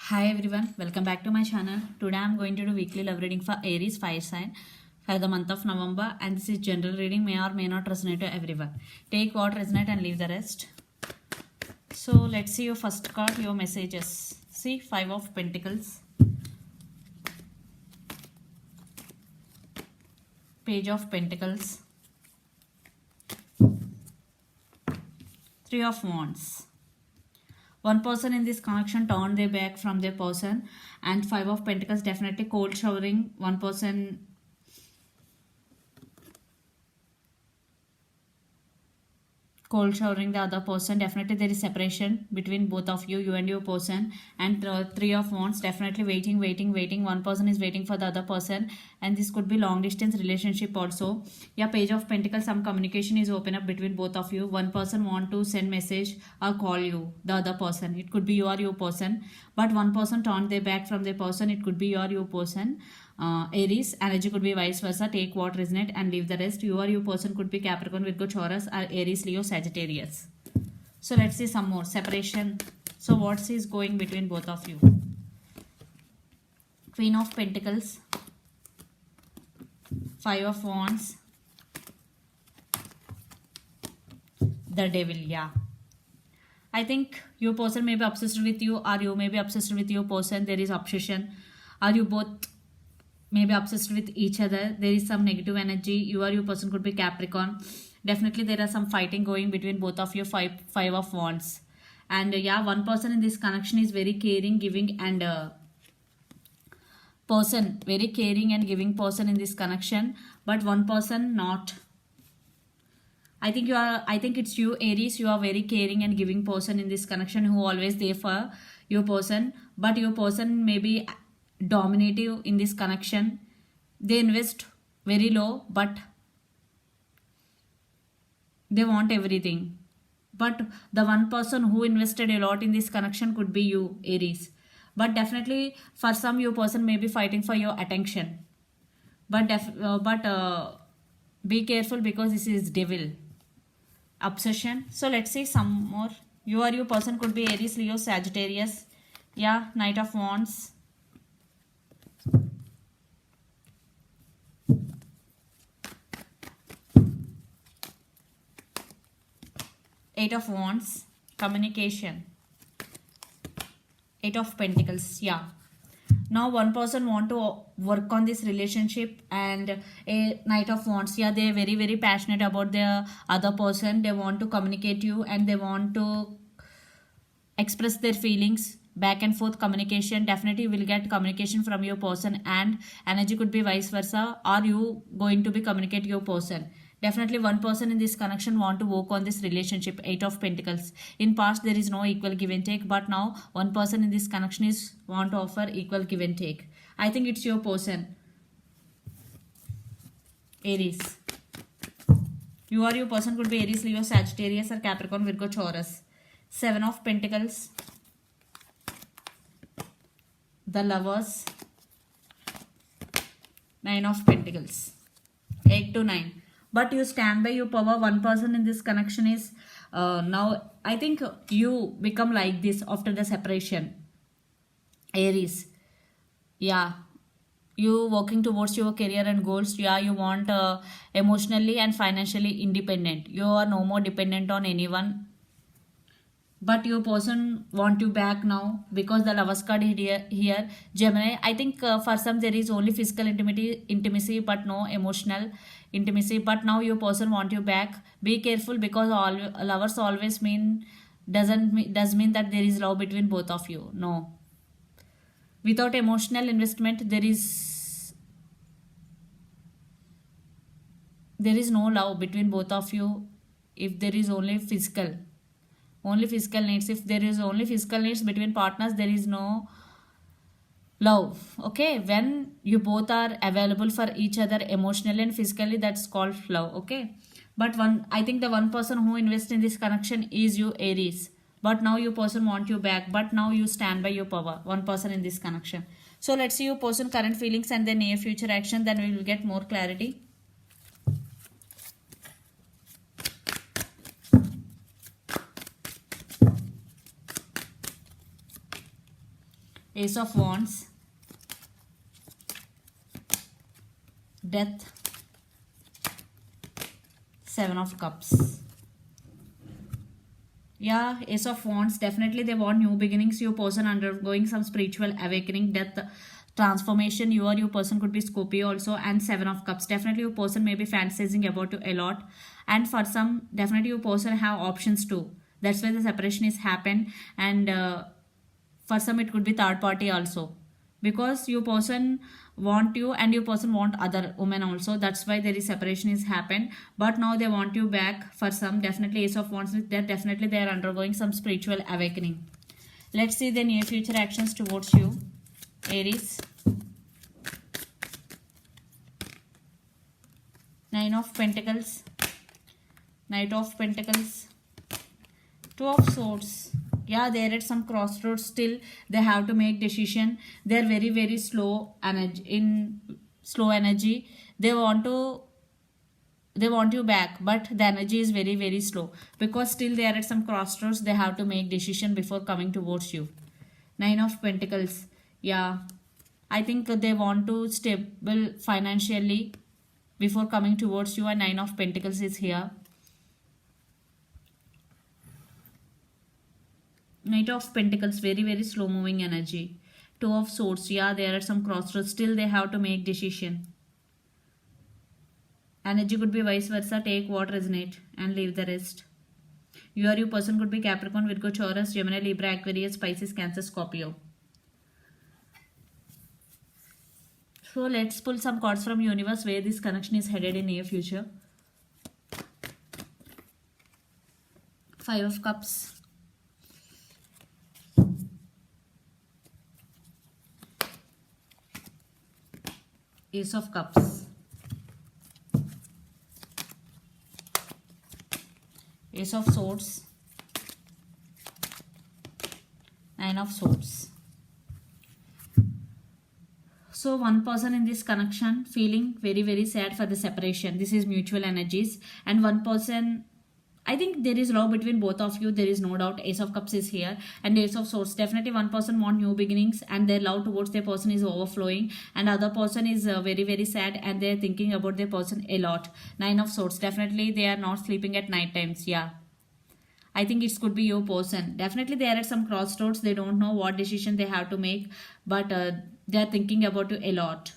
Hi everyone, welcome back to my channel. Today I'm going to do weekly love reading for Aries fire sign for the month of November, and this is general reading, may or may not resonate to everyone. Take what resonate and leave the rest. So let's see your first card, your messages. See, Five of Pentacles, Page of Pentacles, Three of Wands. One person in this connection turned their back from their person, and Five of Pentacles definitely cold showering. One person cold showering the other person. Definitely there is separation between both of you and your person. And Three of Wands, definitely waiting. One person is waiting for the other person, and this could be long distance relationship also. Yeah, Page of Pentacles, some communication is open up between both of you. One person want to send message or call you, the other person. It could be you or your person, but one person turned their back from their person. It could be you or your person. Aries energy could be vice versa. Take what resonate and leave the rest. You or your person could be Capricorn, Virgo, Taurus, or Aries, Leo, Sagittarius. So let's see some more separation. So what is going between both of you? Queen of Pentacles, Five of Wands, the Devil. Yeah, I think your person may be obsessed with you, or you may be obsessed with your person. There is obsession, or you both may be obsessed with each other. There is some negative energy. You or your person could be Capricorn. Definitely there are some fighting going between both of you. Five of Wands. And yeah, one person in this connection is very caring, giving, and person very caring and giving person in this connection, but one person not. I think it's you, Aries. You are very caring and giving person in this connection, who always there for your person, but your person may be dominative in this connection. They invest very low, but they want everything. But the one person who invested a lot in this connection could be you, Aries. But definitely for some, your person may be fighting for your attention, but be careful, because this is devil obsession. So let's see some more. You or your person could be Aries, Leo, Sagittarius. Yeah, Knight of Wands, Eight of Wands, communication, Eight of Pentacles. Yeah, now one person want to work on this relationship, and a Knight of Wands. Yeah, they're very passionate about the other person. They want to communicate you, and they want to express their feelings. Back and forth communication. Definitely you will get communication from your person, and energy could be vice versa. Are you going to be communicate your person? Definitely one person in this connection want to work on this relationship. Eight of Pentacles. In past there is no equal give and take, but now one person in this connection is want to offer equal give and take. I think it's your person, Aries. You or your person could be Aries, Leo, Sagittarius, or Capricorn, Virgo, Taurus. Seven of Pentacles, the Lovers, Nine of Pentacles, 8 to 9. But you stand by your power. One person in this connection is now, I think you become like this after the separation, Aries. Yeah, you working towards your career and goals. Yeah, you want emotionally and financially independent. You are no more dependent on anyone, but your person want you back now, because the Lovers card here. Gemini, I think for some there is only physical intimacy, but no emotional intimacy. But now your person want you back. Be careful, because all lovers always mean does mean that there is love between both of you. No, without emotional investment there is no love between both of you. If there is only physical needs, if there is only physical needs between partners, there is no love. Okay, when you both are available for each other emotionally and physically, that's called love. Okay, but one, I think the one person who invests in this connection is you, Aries. But now your person want you back, but now you stand by your power. One person in this connection. So let's see your person current feelings and their near future action, then we will get more clarity. Ace of Wands, Death, Seven of Cups. Yeah, Ace of Wands, definitely they want new beginnings. Your person undergoing some spiritual awakening, death, transformation. Your person could be Scorpio also. And Seven of Cups, definitely your person may be fantasizing about you a lot. And for some, definitely your person have options too. That's why the separation is happened. And for some it could be third party also, because your person want you and your person want other women also. That's why there is separation is happened, but now they want you back. For some, definitely Ace of Wands, that definitely they are undergoing some spiritual awakening. Let's see the near future actions towards you, Aries. Nine of Pentacles, Knight of Pentacles, Two of Swords. Yeah, they're at some crossroads still. They have to make decision. They're very slow energy. They want you back, but the energy is very slow, because still they are at some crossroads. They have to make decision before coming towards you. Nine of Pentacles. Yeah, I think they want to stable financially before coming towards you, and Nine of Pentacles is here. Knight of Pentacles, very slow moving energy. Two of Swords, yeah, they are at some crossroads. Still they have to make decision. Energy could be vice versa. Take what resonate and leave the rest. Your person could be Capricorn, Virgo, Taurus, Gemini, Libra, Aquarius, Pisces, Cancer, Scorpio. So let's pull some cards from universe where this connection is headed in near future. Five of Cups, Ace of Cups, Ace of Swords, Nine of Swords. So one person in this connection feeling very sad for the separation. This is mutual energies, and one person, I think there is love between both of you. There is no doubt. Ace of Cups is here and Ace of Swords. Definitely one person want new beginnings and their love towards their person is overflowing, and other person is very sad and they are thinking about their person a lot. Nine of Swords. Definitely they are not sleeping at night times. Yeah, I think it could be your person. Definitely they are at some crossroads. They don't know what decision they have to make, but they are thinking about you a lot.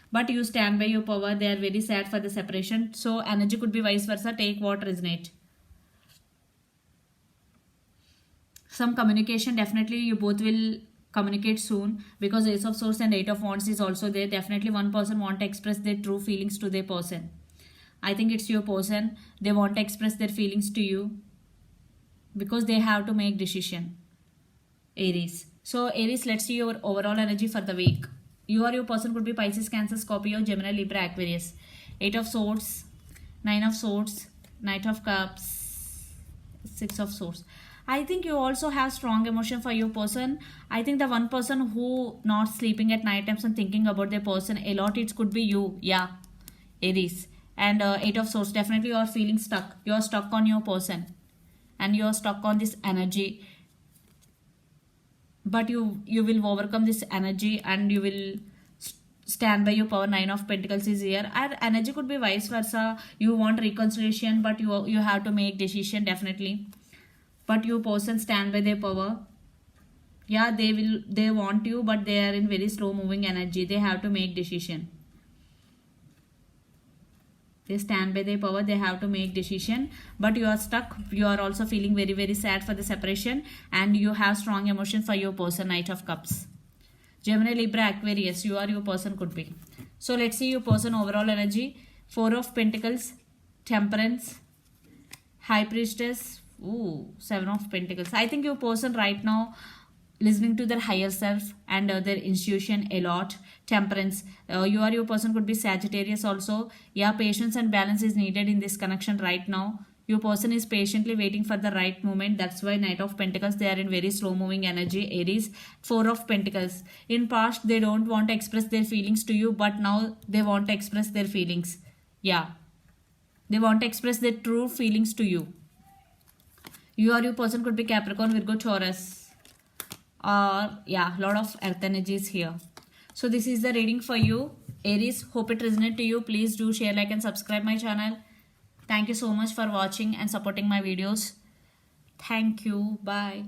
But you stand by your power. They are very sad for the separation. So energy could be vice versa. Take what resonate. Some communication, definitely you both will communicate soon, because Ace of Swords and Eight of Wands is also there. Definitely one person want to express their true feelings to their person. I think it's your person. They want to express their feelings to you because they have to make decision. Aries. So Aries, let's see your overall energy for the week. Your person could be Pisces, Cancer, Scorpio, Gemini, Libra, Aquarius. Eight of Swords, Nine of Swords, Knight of Cups, Six of Swords. I think you also have strong emotion for your person. I think the one person who not sleeping at night times and thinking about their person a lot, it could be you. Yeah, Aries. And Eight of Swords, definitely you are feeling stuck. You are stuck on your person and you are stuck on this energy, but you will overcome this energy and you will stand by your power. Nine of Pentacles is here, and energy could be vice versa. You want reconciliation, but you have to make decision definitely, but your person stand by their power. Yeah, they want you, but they are in very slow moving energy. They have to make decision. They stand by their power. They have to make decision, but you are stuck. You are also feeling very sad for the separation, and you have strong emotion for your person. Knight of Cups, Gemini, Libra, Aquarius. Your person could be. So let's see your person overall energy. Four of Pentacles, Temperance, High Priestess. Ooh, Seven of Pentacles. I think your person right now listening to their higher self and their intuition a lot. Temperance. Your person could be Sagittarius also. Yeah, patience and balance is needed in this connection right now. Your person is patiently waiting for the right moment. That's why Knight of Pentacles, they are in very slow moving energy. Aries. Four of Pentacles. In past, they don't want to express their feelings to you, but now they want to express their feelings. Yeah, they want to express their true feelings to you. Your person could be Capricorn, Virgo, Taurus. or yeah, lot of earth energies here. So this is the reading for you, Aries. Hope it resonates to you. Please do share, like and subscribe my channel. Thank you so much for watching and supporting my videos. Thank you. Bye.